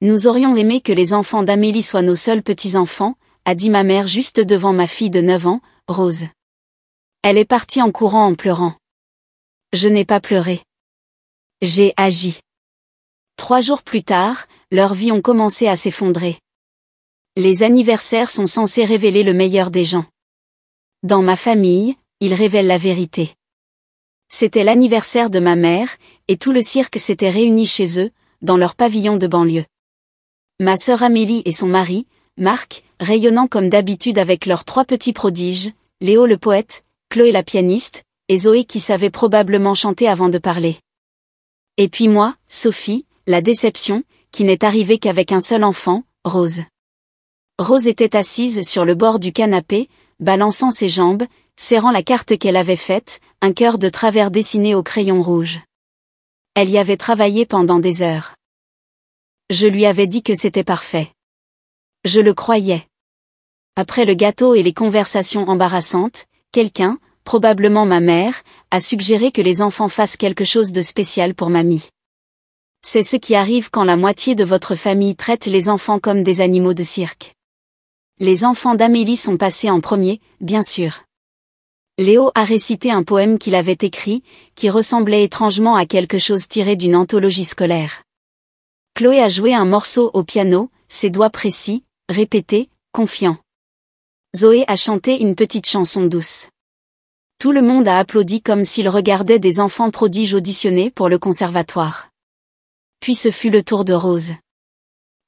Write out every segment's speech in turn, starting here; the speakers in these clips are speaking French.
Nous aurions aimé que les enfants d'Amélie soient nos seuls petits-enfants, a dit ma mère juste devant ma fille de 9 ans, Rose. Elle est partie en courant en pleurant. Je n'ai pas pleuré. J'ai agi. 3 jours plus tard, leurs vies ont commencé à s'effondrer. Les anniversaires sont censés révéler le meilleur des gens. Dans ma famille, ils révèlent la vérité. C'était l'anniversaire de ma mère, et tout le cirque s'était réuni chez eux, dans leur pavillon de banlieue. Ma sœur Amélie et son mari, Marc, rayonnant comme d'habitude avec leurs 3 petits prodiges, Léo le poète, Chloé la pianiste, et Zoé qui savait probablement chanter avant de parler. Et puis moi, Sophie, la déception, qui n'est arrivée qu'avec un seul enfant, Rose. Rose était assise sur le bord du canapé, balançant ses jambes, serrant la carte qu'elle avait faite, un cœur de travers dessiné au crayon rouge. Elle y avait travaillé pendant des heures. Je lui avais dit que c'était parfait. Je le croyais. Après le gâteau et les conversations embarrassantes, quelqu'un, probablement ma mère, a suggéré que les enfants fassent quelque chose de spécial pour mamie. C'est ce qui arrive quand la moitié de votre famille traite les enfants comme des animaux de cirque. Les enfants d'Amélie sont passés en premier, bien sûr. Léo a récité un poème qu'il avait écrit, qui ressemblait étrangement à quelque chose tiré d'une anthologie scolaire. Chloé a joué un morceau au piano, ses doigts précis, répétés, confiants. Zoé a chanté une petite chanson douce. Tout le monde a applaudi comme s'il regardait des enfants prodiges auditionner pour le conservatoire. Puis ce fut le tour de Rose.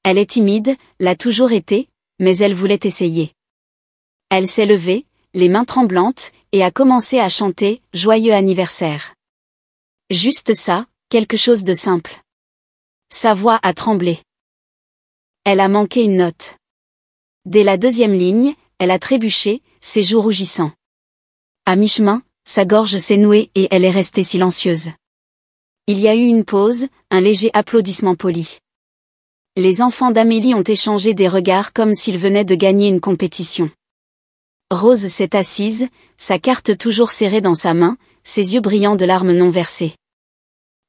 Elle est timide, l'a toujours été, mais elle voulait essayer. Elle s'est levée, les mains tremblantes, et a commencé à chanter « Joyeux anniversaire ». Juste ça, quelque chose de simple. Sa voix a tremblé. Elle a manqué une note. Dès la 2e ligne, elle a trébuché, ses joues rougissant. À mi-chemin, sa gorge s'est nouée et elle est restée silencieuse. Il y a eu une pause, un léger applaudissement poli. Les enfants d'Amélie ont échangé des regards comme s'ils venaient de gagner une compétition. Rose s'est assise, sa carte toujours serrée dans sa main, ses yeux brillants de larmes non versées.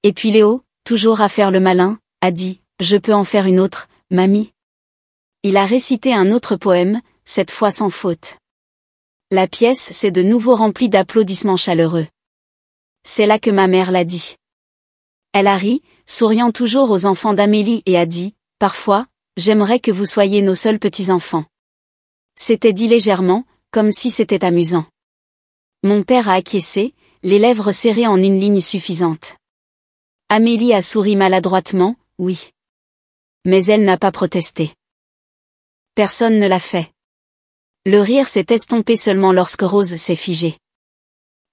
Et puis Léo, toujours à faire le malin, a dit « Je peux en faire une autre, mamie ». Il a récité un autre poème, cette fois sans faute. La pièce s'est de nouveau remplie d'applaudissements chaleureux. C'est là que ma mère l'a dit. Elle a ri, souriant toujours aux enfants d'Amélie et a dit « Parfois, j'aimerais que vous soyez nos seuls petits-enfants ». C'était dit légèrement, comme si c'était amusant. Mon père a acquiescé, les lèvres serrées en une ligne suffisante. Amélie a souri maladroitement, oui. Mais elle n'a pas protesté. Personne ne l'a fait. Le rire s'est estompé seulement lorsque Rose s'est figée.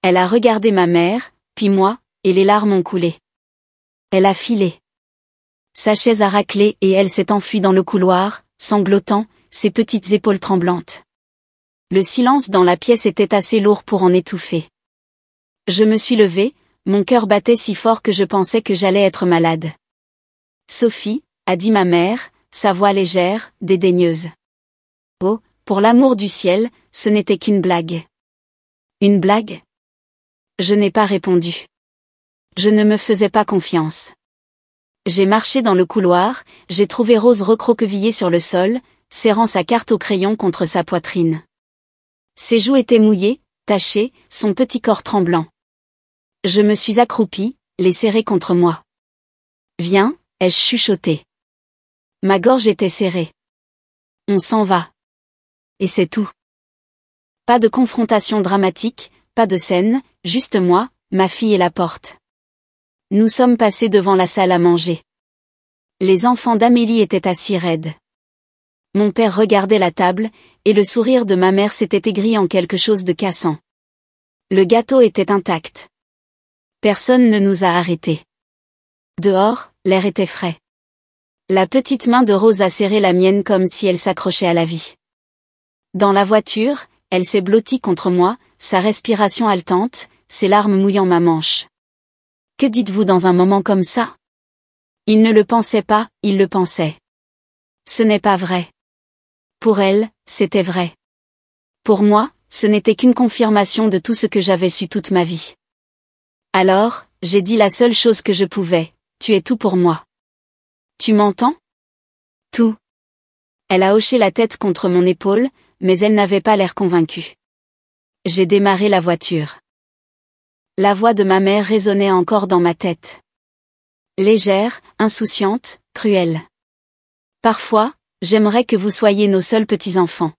Elle a regardé ma mère, puis moi, et les larmes ont coulé. Elle a filé. Sa chaise a raclé et elle s'est enfuie dans le couloir, sanglotant, ses petites épaules tremblantes. Le silence dans la pièce était assez lourd pour en étouffer. Je me suis levée, mon cœur battait si fort que je pensais que j'allais être malade. Sophie, a dit ma mère, sa voix légère, dédaigneuse. Oh, pour l'amour du ciel, ce n'était qu'une blague. Une blague ? Je n'ai pas répondu. Je ne me faisais pas confiance. J'ai marché dans le couloir, j'ai trouvé Rose recroquevillée sur le sol, serrant sa carte au crayon contre sa poitrine. Ses joues étaient mouillées, tachées, son petit corps tremblant. Je me suis accroupie, les serrées contre moi. Viens, ai-je chuchoté. Ma gorge était serrée. On s'en va. Et c'est tout. Pas de confrontation dramatique, pas de scène, juste moi, ma fille et la porte. Nous sommes passés devant la salle à manger. Les enfants d'Amélie étaient assis raides. Mon père regardait la table, et le sourire de ma mère s'était aigri en quelque chose de cassant. Le gâteau était intact. Personne ne nous a arrêtés. Dehors, l'air était frais. La petite main de Rose a serré la mienne comme si elle s'accrochait à la vie. Dans la voiture, elle s'est blottie contre moi, sa respiration haletante, ses larmes mouillant ma manche. Que dites-vous dans un moment comme ça ? Il ne le pensait pas, il le pensait. Ce n'est pas vrai. Pour elle, c'était vrai. Pour moi, ce n'était qu'une confirmation de tout ce que j'avais su toute ma vie. Alors, j'ai dit la seule chose que je pouvais, tu es tout pour moi. Tu m'entends ? Tout. Elle a hoché la tête contre mon épaule, mais elle n'avait pas l'air convaincue. J'ai démarré la voiture. La voix de ma mère résonnait encore dans ma tête. Légère, insouciante, cruelle. Parfois, j'aimerais que vous soyez nos seuls petits-enfants.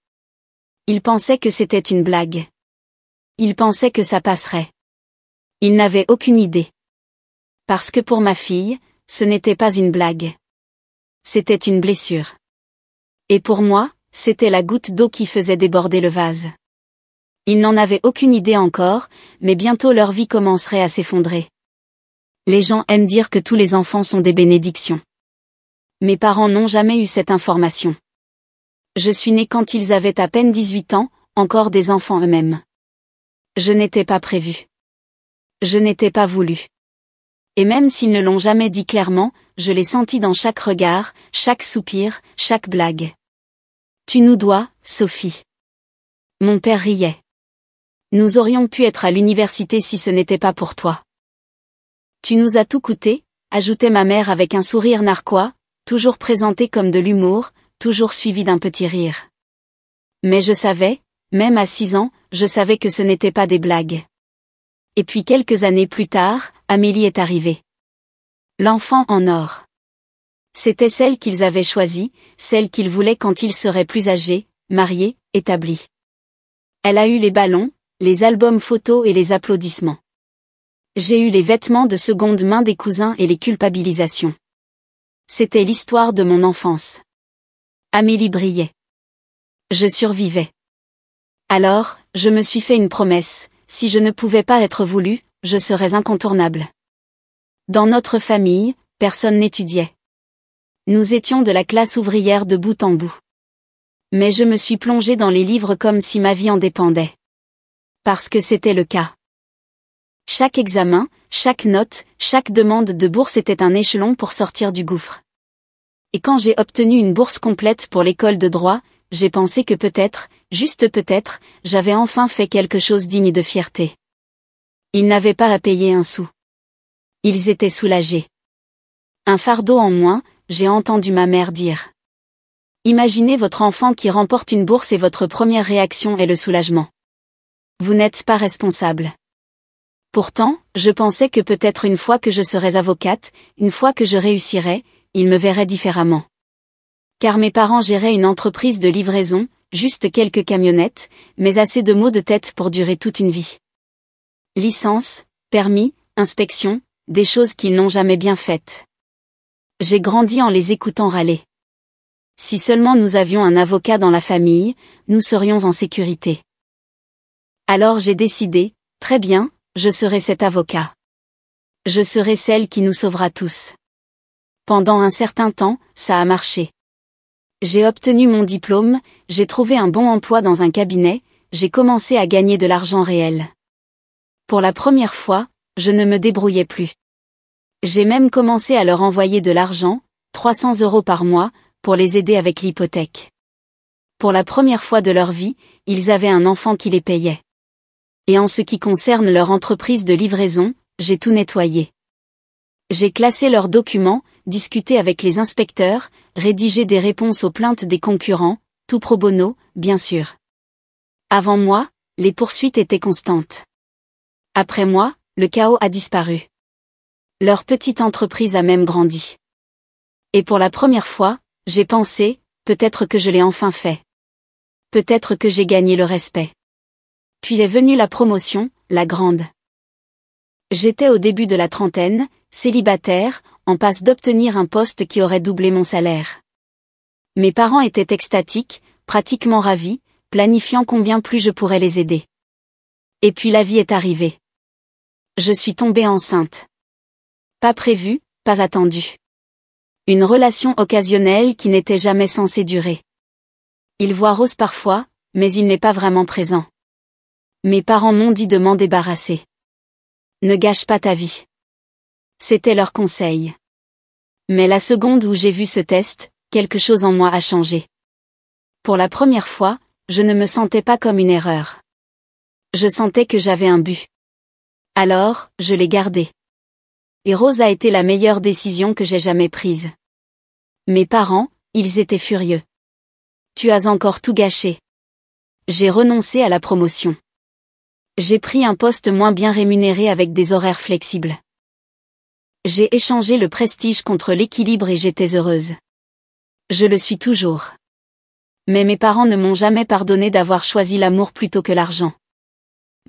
Il pensait que c'était une blague. Il pensait que ça passerait. Il n'avait aucune idée. Parce que pour ma fille, ce n'était pas une blague. C'était une blessure. Et pour moi, c'était la goutte d'eau qui faisait déborder le vase. Ils n'en avaient aucune idée encore, mais bientôt leur vie commencerait à s'effondrer. Les gens aiment dire que tous les enfants sont des bénédictions. Mes parents n'ont jamais eu cette information. Je suis née quand ils avaient à peine 18 ans, encore des enfants eux-mêmes. Je n'étais pas prévue. Je n'étais pas voulue. Et même s'ils ne l'ont jamais dit clairement, je l'ai senti dans chaque regard, chaque soupir, chaque blague. Tu nous dois, Sophie. Mon père riait. Nous aurions pu être à l'université si ce n'était pas pour toi. Tu nous as tout coûté, ajoutait ma mère avec un sourire narquois, toujours présenté comme de l'humour, toujours suivi d'un petit rire. Mais je savais, même à 6 ans, je savais que ce n'était pas des blagues. Et puis quelques années plus tard, Amélie est arrivée. L'enfant en or. C'était celle qu'ils avaient choisie, celle qu'ils voulaient quand ils seraient plus âgés, mariés, établis. Elle a eu les ballons, les albums photos et les applaudissements. J'ai eu les vêtements de seconde main des cousins et les culpabilisations. C'était l'histoire de mon enfance. Amélie brillait. Je survivais. Alors, je me suis fait une promesse, si je ne pouvais pas être voulue, je serais incontournable. Dans notre famille, personne n'étudiait. Nous étions de la classe ouvrière de bout en bout. Mais je me suis plongée dans les livres comme si ma vie en dépendait. Parce que c'était le cas. Chaque examen, chaque note, chaque demande de bourse était un échelon pour sortir du gouffre. Et quand j'ai obtenu une bourse complète pour l'école de droit, j'ai pensé que peut-être, juste peut-être, j'avais enfin fait quelque chose digne de fierté. Ils n'avaient pas à payer un sou. Ils étaient soulagés. Un fardeau en moins, j'ai entendu ma mère dire. Imaginez votre enfant qui remporte une bourse et votre première réaction est le soulagement. Vous n'êtes pas responsable. Pourtant, je pensais que peut-être une fois que je serais avocate, une fois que je réussirais, ils me verraient différemment. Car mes parents géraient une entreprise de livraison, juste quelques camionnettes, mais assez de maux de tête pour durer toute une vie. Licence, permis, inspection, des choses qu'ils n'ont jamais bien faites. J'ai grandi en les écoutant râler. Si seulement nous avions un avocat dans la famille, nous serions en sécurité. Alors j'ai décidé, très bien, je serai cet avocat. Je serai celle qui nous sauvera tous. Pendant un certain temps, ça a marché. J'ai obtenu mon diplôme, j'ai trouvé un bon emploi dans un cabinet, j'ai commencé à gagner de l'argent réel. Pour la première fois, je ne me débrouillais plus. J'ai même commencé à leur envoyer de l'argent, 300 € par mois, pour les aider avec l'hypothèque. Pour la première fois de leur vie, ils avaient un enfant qui les payait. Et en ce qui concerne leur entreprise de livraison, j'ai tout nettoyé. J'ai classé leurs documents, discuté avec les inspecteurs, rédigé des réponses aux plaintes des concurrents, tout pro bono, bien sûr. Avant moi, les poursuites étaient constantes. Après moi, le chaos a disparu. Leur petite entreprise a même grandi. Et pour la première fois, j'ai pensé, peut-être que je l'ai enfin fait. Peut-être que j'ai gagné le respect. Puis est venue la promotion, la grande. J'étais au début de la trentaine, célibataire, en passe d'obtenir un poste qui aurait doublé mon salaire. Mes parents étaient extatiques, pratiquement ravis, planifiant combien plus je pourrais les aider. Et puis la vie est arrivée. Je suis tombée enceinte. Pas prévu, pas attendu. Une relation occasionnelle qui n'était jamais censée durer. Il voit Rose parfois, mais il n'est pas vraiment présent. Mes parents m'ont dit de m'en débarrasser. Ne gâche pas ta vie. C'était leur conseil. Mais la seconde où j'ai vu ce test, quelque chose en moi a changé. Pour la première fois, je ne me sentais pas comme une erreur. Je sentais que j'avais un but. Alors, je l'ai gardé. Et Rose a été la meilleure décision que j'ai jamais prise. Mes parents, ils étaient furieux. Tu as encore tout gâché. J'ai renoncé à la promotion. J'ai pris un poste moins bien rémunéré avec des horaires flexibles. J'ai échangé le prestige contre l'équilibre et j'étais heureuse. Je le suis toujours. Mais mes parents ne m'ont jamais pardonné d'avoir choisi l'amour plutôt que l'argent.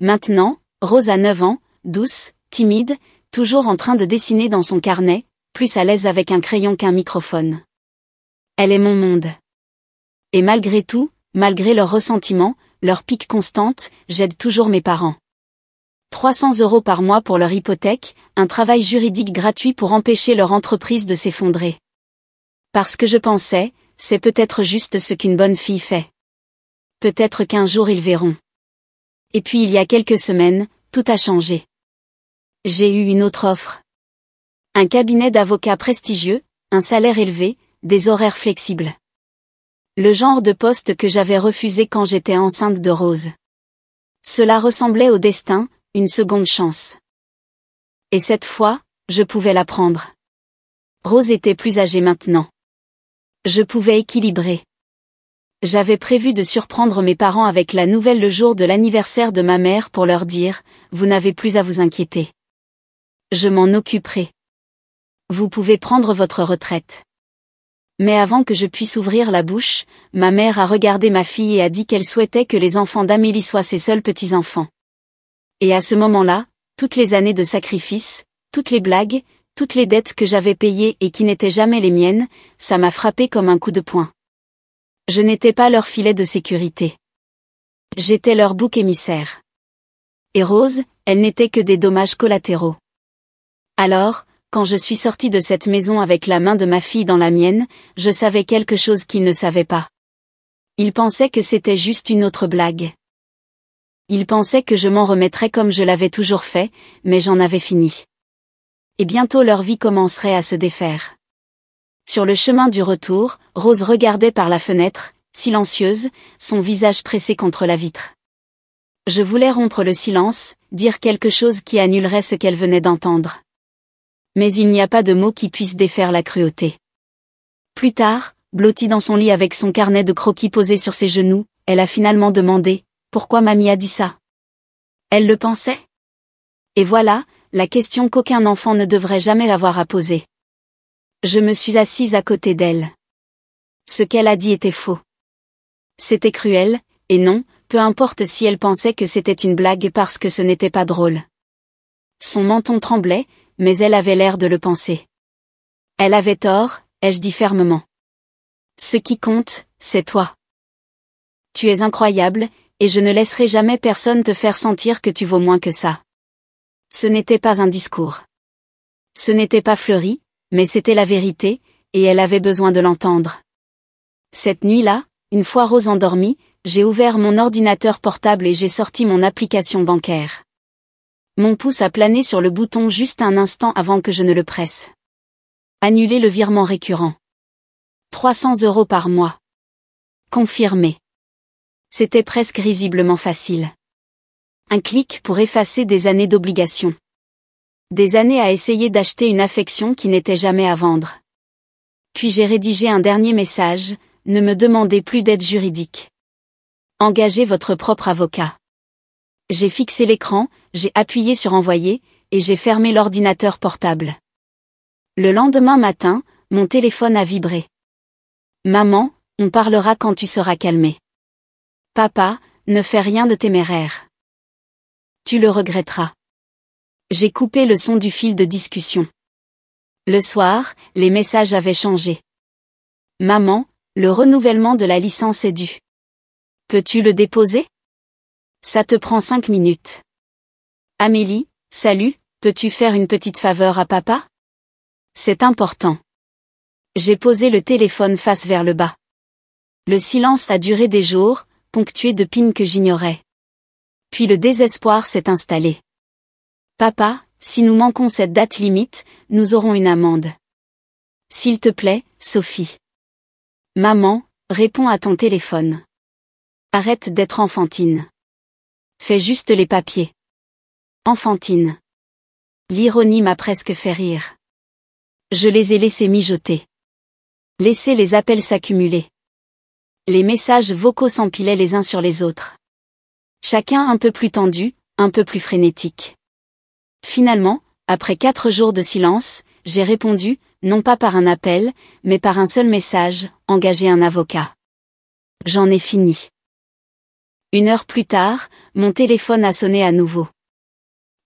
Maintenant, Rose a 9 ans, douce, timide, toujours en train de dessiner dans son carnet, plus à l'aise avec un crayon qu'un microphone. Elle est mon monde. Et malgré tout, malgré leurs ressentiments, leur pique constante, j'aide toujours mes parents. 300 € par mois pour leur hypothèque, un travail juridique gratuit pour empêcher leur entreprise de s'effondrer. Parce que je pensais, c'est peut-être juste ce qu'une bonne fille fait. Peut-être qu'un jour ils verront. Et puis il y a quelques semaines, tout a changé. J'ai eu une autre offre. Un cabinet d'avocats prestigieux, un salaire élevé, des horaires flexibles. Le genre de poste que j'avais refusé quand j'étais enceinte de Rose. Cela ressemblait au destin, une seconde chance. Et cette fois, je pouvais la prendre. Rose était plus âgée maintenant. Je pouvais équilibrer. J'avais prévu de surprendre mes parents avec la nouvelle le jour de l'anniversaire de ma mère pour leur dire, vous n'avez plus à vous inquiéter. Je m'en occuperai. Vous pouvez prendre votre retraite. Mais avant que je puisse ouvrir la bouche, ma mère a regardé ma fille et a dit qu'elle souhaitait que les enfants d'Amélie soient ses seuls petits-enfants. Et à ce moment-là, toutes les années de sacrifice, toutes les blagues, toutes les dettes que j'avais payées et qui n'étaient jamais les miennes, ça m'a frappé comme un coup de poing. Je n'étais pas leur filet de sécurité. J'étais leur bouc émissaire. Et Rose, elle n'était que des dommages collatéraux. Alors, quand je suis sortie de cette maison avec la main de ma fille dans la mienne, je savais quelque chose qu'ils ne savaient pas. Ils pensaient que c'était juste une autre blague. Ils pensaient que je m'en remettrais comme je l'avais toujours fait, mais j'en avais fini. Et bientôt leur vie commencerait à se défaire. Sur le chemin du retour, Rose regardait par la fenêtre, silencieuse, son visage pressé contre la vitre. Je voulais rompre le silence, dire quelque chose qui annulerait ce qu'elle venait d'entendre. Mais il n'y a pas de mots qui puissent défaire la cruauté. Plus tard, blottie dans son lit avec son carnet de croquis posé sur ses genoux, elle a finalement demandé « Pourquoi mamie a dit ça ?» Elle le pensait. Et voilà, la question qu'aucun enfant ne devrait jamais avoir à poser. Je me suis assise à côté d'elle. Ce qu'elle a dit était faux. C'était cruel, et non, peu importe si elle pensait que c'était une blague parce que ce n'était pas drôle. Son menton tremblait, mais elle avait l'air de le penser. Elle avait tort, ai-je dit fermement. Ce qui compte, c'est toi. Tu es incroyable, et je ne laisserai jamais personne te faire sentir que tu vaux moins que ça. Ce n'était pas un discours. Ce n'était pas fleuri, mais c'était la vérité, et elle avait besoin de l'entendre. Cette nuit-là, une fois Rose endormie, j'ai ouvert mon ordinateur portable et j'ai sorti mon application bancaire. Mon pouce a plané sur le bouton juste un instant avant que je ne le presse. Annuler le virement récurrent. 300 € par mois. Confirmé. C'était presque risiblement facile. Un clic pour effacer des années d'obligation. Des années à essayer d'acheter une affection qui n'était jamais à vendre. Puis j'ai rédigé un dernier message, ne me demandez plus d'aide juridique. Engagez votre propre avocat. J'ai fixé l'écran, j'ai appuyé sur envoyer, et j'ai fermé l'ordinateur portable. Le lendemain matin, mon téléphone a vibré. Maman, on parlera quand tu seras calmée. Papa, ne fais rien de téméraire. Tu le regretteras. J'ai coupé le son du fil de discussion. Le soir, les messages avaient changé. Maman, le renouvellement de la licence est dû. Peux-tu le déposer? Ça te prend 5 minutes. Amélie, salut, peux-tu faire une petite faveur à papa? C'est important. J'ai posé le téléphone face vers le bas. Le silence a duré des jours, ponctué de pings que j'ignorais. Puis le désespoir s'est installé. Papa, si nous manquons cette date limite, nous aurons une amende. S'il te plaît, Sophie. Maman, réponds à ton téléphone. Arrête d'être enfantine. Fais juste les papiers. Enfantine. L'ironie m'a presque fait rire. Je les ai laissés mijoter. Laissez les appels s'accumuler. Les messages vocaux s'empilaient les uns sur les autres. Chacun un peu plus tendu, un peu plus frénétique. Finalement, après 4 jours de silence, j'ai répondu, non pas par un appel, mais par un seul message, engager un avocat. J'en ai fini. 1 heure plus tard, mon téléphone a sonné à nouveau.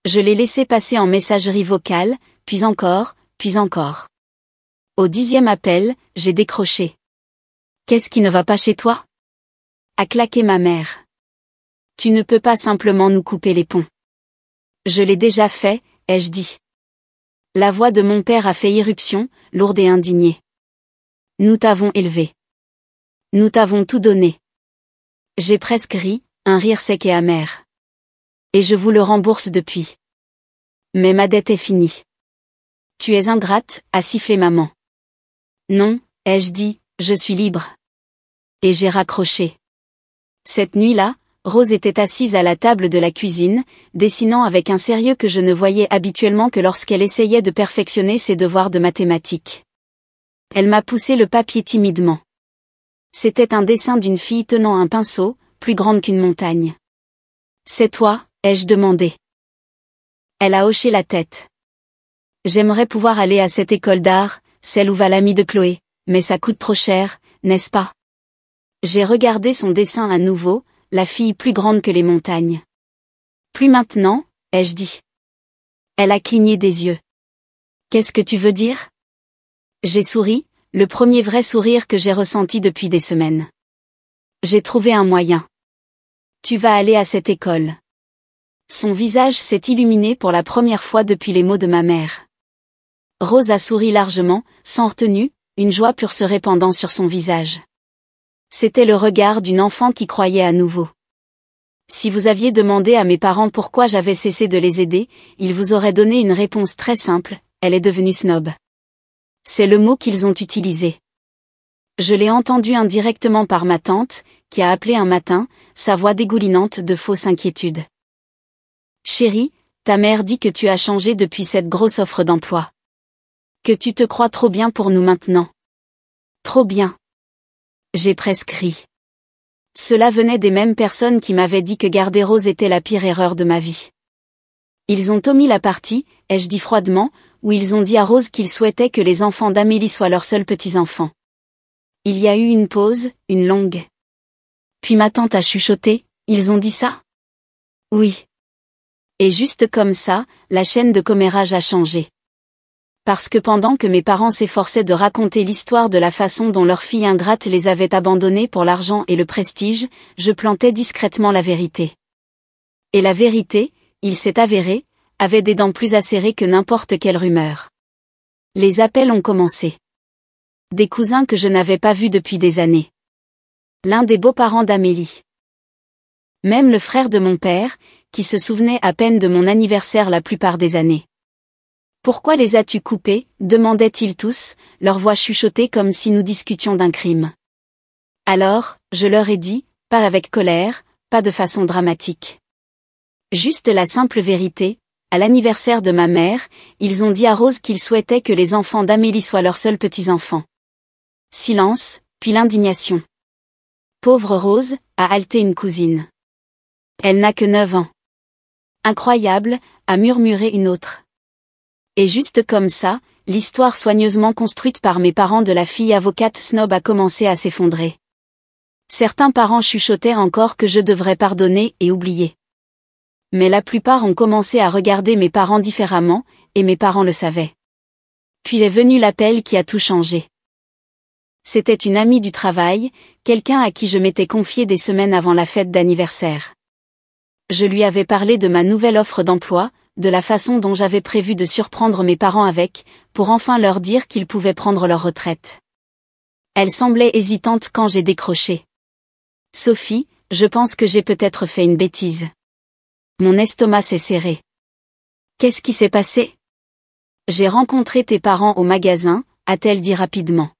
Je l'ai laissé passer en messagerie vocale, puis encore, puis encore. Au 10e appel, j'ai décroché. Qu'est-ce qui ne va pas chez toi? A claqué ma mère. Tu ne peux pas simplement nous couper les ponts. Je l'ai déjà fait, ai-je dit. La voix de mon père a fait irruption, lourde et indignée. Nous t'avons élevé. Nous t'avons tout donné. J'ai presque ri, un rire sec et amer. Et je vous le rembourse depuis. Mais ma dette est finie. Tu es ingrate, a sifflé maman. Non, ai-je dit, je suis libre. Et j'ai raccroché. Cette nuit-là, Rose était assise à la table de la cuisine, dessinant avec un sérieux que je ne voyais habituellement que lorsqu'elle essayait de perfectionner ses devoirs de mathématiques. Elle m'a poussé le papier timidement. C'était un dessin d'une fille tenant un pinceau, plus grande qu'une montagne. C'est toi, ai-je demandé. Elle a hoché la tête. J'aimerais pouvoir aller à cette école d'art, celle où va l'ami de Chloé, mais ça coûte trop cher, n'est-ce pas? J'ai regardé son dessin à nouveau, la fille plus grande que les montagnes. Plus maintenant, ai-je dit. Elle a cligné des yeux. Qu'est-ce que tu veux dire? J'ai souri, le premier vrai sourire que j'ai ressenti depuis des semaines. J'ai trouvé un moyen. Tu vas aller à cette école. Son visage s'est illuminé pour la première fois depuis les mots de ma mère. Rose a souri largement, sans retenue, une joie pure se répandant sur son visage. C'était le regard d'une enfant qui croyait à nouveau. Si vous aviez demandé à mes parents pourquoi j'avais cessé de les aider, ils vous auraient donné une réponse très simple, elle est devenue snob. C'est le mot qu'ils ont utilisé. Je l'ai entendu indirectement par ma tante, qui a appelé un matin, sa voix dégoulinante de fausse inquiétude. Chérie, ta mère dit que tu as changé depuis cette grosse offre d'emploi. Que tu te crois trop bien pour nous maintenant. Trop bien. J'ai presque ri. Cela venait des mêmes personnes qui m'avaient dit que garder Rose était la pire erreur de ma vie. Ils ont omis la partie, ai-je dit froidement, où ils ont dit à Rose qu'ils souhaitaient que les enfants d'Amélie soient leurs seuls petits-enfants. Il y a eu une pause, une longue. Puis ma tante a chuchoté, ils ont dit ça? Oui. Et juste comme ça, la chaîne de commérage a changé. Parce que pendant que mes parents s'efforçaient de raconter l'histoire de la façon dont leur fille ingrate les avait abandonnés pour l'argent et le prestige, je plantais discrètement la vérité. Et la vérité, il s'est avéré, avait des dents plus acérées que n'importe quelle rumeur. Les appels ont commencé. Des cousins que je n'avais pas vus depuis des années. L'un des beaux-parents d'Amélie. Même le frère de mon père, qui se souvenait à peine de mon anniversaire la plupart des années. Pourquoi les as-tu coupés, demandaient-ils tous, leur voix chuchotée comme si nous discutions d'un crime. Alors, je leur ai dit, pas avec colère, pas de façon dramatique. Juste la simple vérité, à l'anniversaire de ma mère, ils ont dit à Rose qu'ils souhaitaient que les enfants d'Amélie soient leurs seuls petits-enfants. Silence, puis l'indignation. Pauvre Rose, a haleté une cousine. Elle n'a que 9 ans. Incroyable, a murmuré une autre. Et juste comme ça, l'histoire soigneusement construite par mes parents de la fille avocate snob a commencé à s'effondrer. Certains parents chuchotaient encore que je devrais pardonner et oublier. Mais la plupart ont commencé à regarder mes parents différemment, et mes parents le savaient. Puis est venu l'appel qui a tout changé. C'était une amie du travail, quelqu'un à qui je m'étais confiée des semaines avant la fête d'anniversaire. Je lui avais parlé de ma nouvelle offre d'emploi, de la façon dont j'avais prévu de surprendre mes parents avec, pour enfin leur dire qu'ils pouvaient prendre leur retraite. Elle semblait hésitante quand j'ai décroché. Sophie, je pense que j'ai peut-être fait une bêtise. Mon estomac s'est serré. Qu'est-ce qui s'est passé? J'ai rencontré tes parents au magasin, a-t-elle dit rapidement.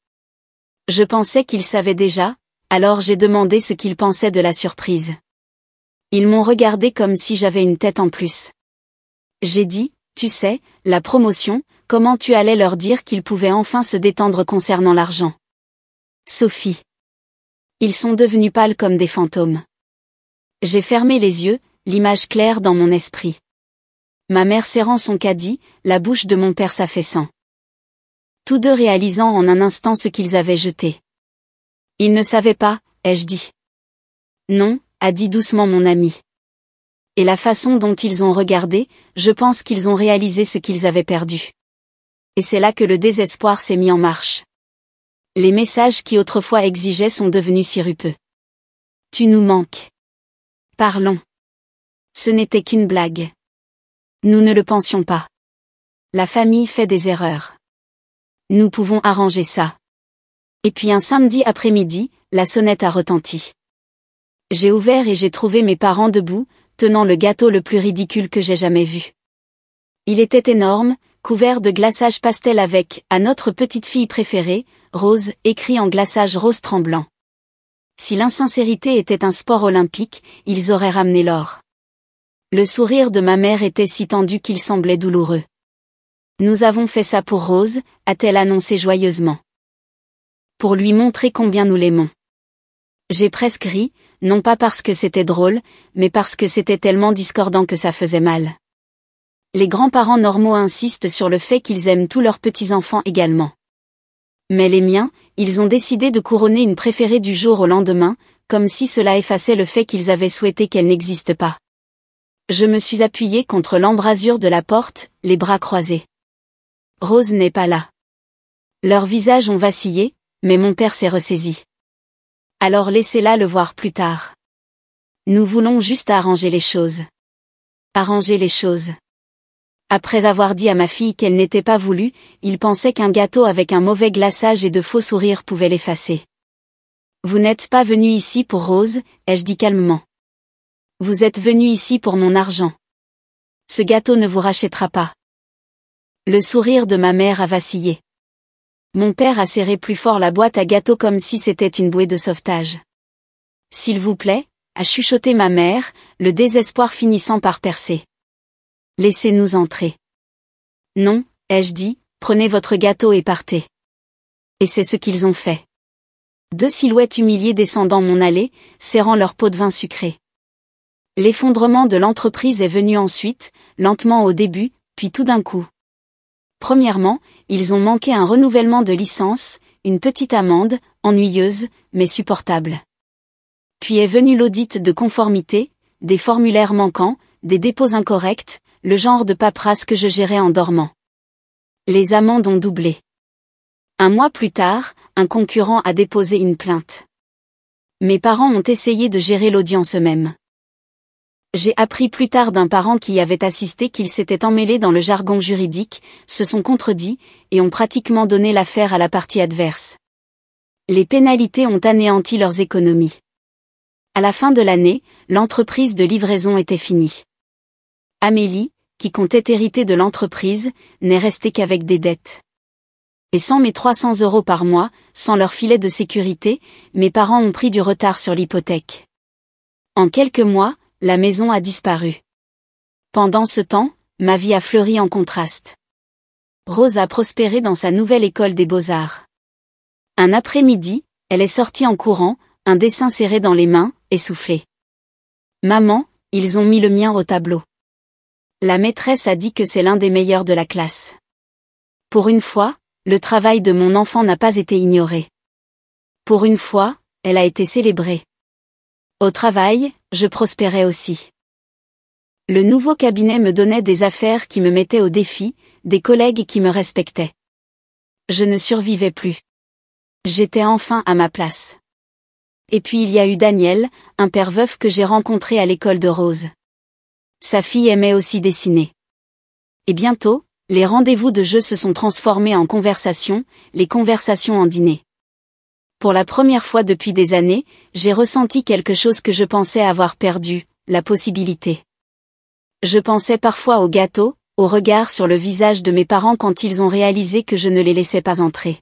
Je pensais qu'ils savaient déjà, alors j'ai demandé ce qu'ils pensaient de la surprise. Ils m'ont regardé comme si j'avais une tête en plus. J'ai dit, tu sais, la promotion, comment tu allais leur dire qu'ils pouvaient enfin se détendre concernant l'argent. Sophie. Ils sont devenus pâles comme des fantômes. J'ai fermé les yeux, l'image claire dans mon esprit. Ma mère serrant son caddie, la bouche de mon père s'affaissant. Tous deux réalisant en un instant ce qu'ils avaient jeté. Ils ne savaient pas, ai-je dit. Non, a dit doucement mon ami. Et la façon dont ils ont regardé, je pense qu'ils ont réalisé ce qu'ils avaient perdu. Et c'est là que le désespoir s'est mis en marche. Les messages qui autrefois exigeaient sont devenus sirupeux. Tu nous manques. Parlons. Ce n'était qu'une blague. Nous ne le pensions pas. La famille fait des erreurs. Nous pouvons arranger ça. Et puis un samedi après-midi, la sonnette a retenti. J'ai ouvert et j'ai trouvé mes parents debout, tenant le gâteau le plus ridicule que j'ai jamais vu. Il était énorme, couvert de glaçage pastel avec « À notre petite fille préférée, Rose » écrit en glaçage rose tremblant. Si l'insincérité était un sport olympique, ils auraient ramené l'or. Le sourire de ma mère était si tendu qu'il semblait douloureux. Nous avons fait ça pour Rose, a-t-elle annoncé joyeusement. Pour lui montrer combien nous l'aimons. J'ai presque ri, non pas parce que c'était drôle, mais parce que c'était tellement discordant que ça faisait mal. Les grands-parents normaux insistent sur le fait qu'ils aiment tous leurs petits-enfants également. Mais les miens, ils ont décidé de couronner une préférée du jour au lendemain, comme si cela effaçait le fait qu'ils avaient souhaité qu'elle n'existe pas. Je me suis appuyée contre l'embrasure de la porte, les bras croisés. Rose n'est pas là. Leurs visages ont vacillé, mais mon père s'est ressaisi. Alors laissez-la le voir plus tard. Nous voulons juste arranger les choses. Arranger les choses. Après avoir dit à ma fille qu'elle n'était pas voulue, il pensait qu'un gâteau avec un mauvais glaçage et de faux sourires pouvait l'effacer. Vous n'êtes pas venu ici pour Rose, ai-je dit calmement. Vous êtes venu ici pour mon argent. Ce gâteau ne vous rachètera pas. Le sourire de ma mère a vacillé. Mon père a serré plus fort la boîte à gâteaux comme si c'était une bouée de sauvetage. S'il vous plaît, a chuchoté ma mère, le désespoir finissant par percer. Laissez-nous entrer. Non, ai-je dit, prenez votre gâteau et partez. Et c'est ce qu'ils ont fait. Deux silhouettes humiliées descendant mon allée, serrant leur pot de vin sucré. L'effondrement de l'entreprise est venu ensuite, lentement au début, puis tout d'un coup. Premièrement, ils ont manqué un renouvellement de licence, une petite amende, ennuyeuse, mais supportable. Puis est venu l'audit de conformité, des formulaires manquants, des dépôts incorrects, le genre de paperasse que je gérais en dormant. Les amendes ont doublé. Un mois plus tard, un concurrent a déposé une plainte. Mes parents ont essayé de gérer l'audience eux-mêmes. J'ai appris plus tard d'un parent qui y avait assisté qu'ils s'étaient emmêlés dans le jargon juridique, se sont contredits, et ont pratiquement donné l'affaire à la partie adverse. Les pénalités ont anéanti leurs économies. À la fin de l'année, l'entreprise de livraison était finie. Amélie, qui comptait hériter de l'entreprise, n'est restée qu'avec des dettes. Et sans mes 300 € par mois, sans leur filet de sécurité, mes parents ont pris du retard sur l'hypothèque. En quelques mois, la maison a disparu. Pendant ce temps, ma vie a fleuri en contraste. Rose a prospéré dans sa nouvelle école des beaux-arts. Un après-midi, elle est sortie en courant, un dessin serré dans les mains, essoufflée. Maman, ils ont mis le mien au tableau. La maîtresse a dit que c'est l'un des meilleurs de la classe. Pour une fois, le travail de mon enfant n'a pas été ignoré. Pour une fois, elle a été célébrée. Au travail, je prospérais aussi. Le nouveau cabinet me donnait des affaires qui me mettaient au défi, des collègues qui me respectaient. Je ne survivais plus. J'étais enfin à ma place. Et puis il y a eu Daniel, un père veuf que j'ai rencontré à l'école de Rose. Sa fille aimait aussi dessiner. Et bientôt, les rendez-vous de jeu se sont transformés en conversations, les conversations en dîner. Pour la première fois depuis des années, j'ai ressenti quelque chose que je pensais avoir perdu, la possibilité. Je pensais parfois au gâteau, au regard sur le visage de mes parents quand ils ont réalisé que je ne les laissais pas entrer.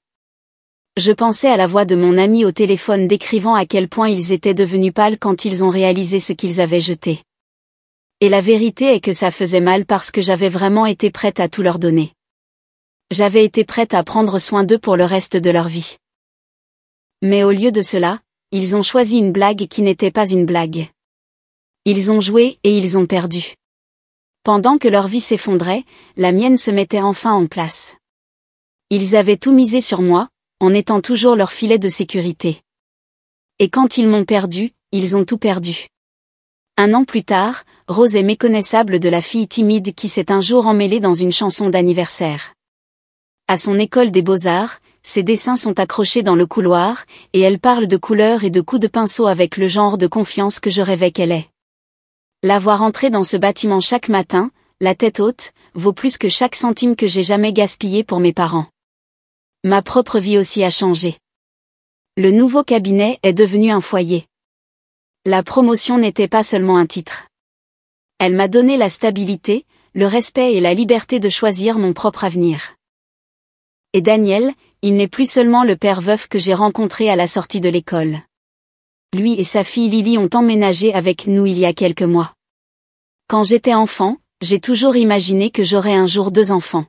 Je pensais à la voix de mon ami au téléphone décrivant à quel point ils étaient devenus pâles quand ils ont réalisé ce qu'ils avaient jeté. Et la vérité est que ça faisait mal parce que j'avais vraiment été prête à tout leur donner. J'avais été prête à prendre soin d'eux pour le reste de leur vie. Mais au lieu de cela, ils ont choisi une blague qui n'était pas une blague. Ils ont joué et ils ont perdu. Pendant que leur vie s'effondrait, la mienne se mettait enfin en place. Ils avaient tout misé sur moi, en étant toujours leur filet de sécurité. Et quand ils m'ont perdu, ils ont tout perdu. 1 an plus tard, Rose est méconnaissable de la fille timide qui s'est un jour emmêlée dans une chanson d'anniversaire. À son école des beaux-arts, ses dessins sont accrochés dans le couloir, et elle parle de couleurs et de coups de pinceau avec le genre de confiance que je rêvais qu'elle ait. La voir entrer dans ce bâtiment chaque matin, la tête haute, vaut plus que chaque centime que j'ai jamais gaspillé pour mes parents. Ma propre vie aussi a changé. Le nouveau cabinet est devenu un foyer. La promotion n'était pas seulement un titre. Elle m'a donné la stabilité, le respect et la liberté de choisir mon propre avenir. Et Daniel, il n'est plus seulement le père veuf que j'ai rencontré à la sortie de l'école. Lui et sa fille Lily ont emménagé avec nous il y a quelques mois. Quand j'étais enfant, j'ai toujours imaginé que j'aurais un jour 2 enfants.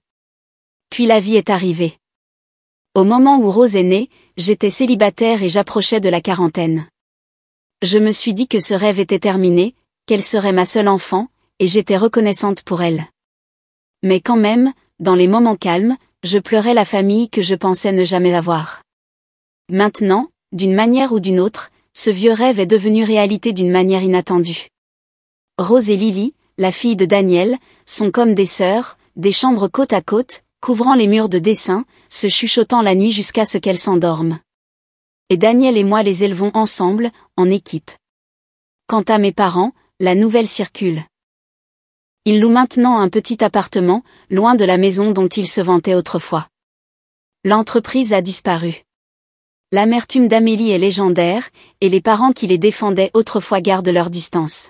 Puis la vie est arrivée. Au moment où Rose est née, j'étais célibataire et j'approchais de la quarantaine. Je me suis dit que ce rêve était terminé, qu'elle serait ma seule enfant, et j'étais reconnaissante pour elle. Mais quand même, dans les moments calmes, je pleurais la famille que je pensais ne jamais avoir. Maintenant, d'une manière ou d'une autre, ce vieux rêve est devenu réalité d'une manière inattendue. Rose et Lily, la fille de Daniel, sont comme des sœurs, des chambres côte à côte, couvrant les murs de dessins, se chuchotant la nuit jusqu'à ce qu'elles s'endorment. Et Daniel et moi les élevons ensemble, en équipe. Quant à mes parents, la nouvelle circule. Ils louent maintenant un petit appartement, loin de la maison dont ils se vantaient autrefois. L'entreprise a disparu. L'amertume d'Amélie est légendaire, et les parents qui les défendaient autrefois gardent leur distance.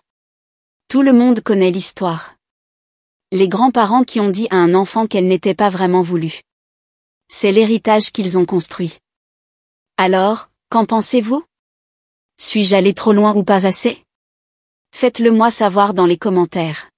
Tout le monde connaît l'histoire. Les grands-parents qui ont dit à un enfant qu'elle n'était pas vraiment voulue. C'est l'héritage qu'ils ont construit. Alors, qu'en pensez-vous? Suis-je allé trop loin ou pas assez? Faites-le moi savoir dans les commentaires.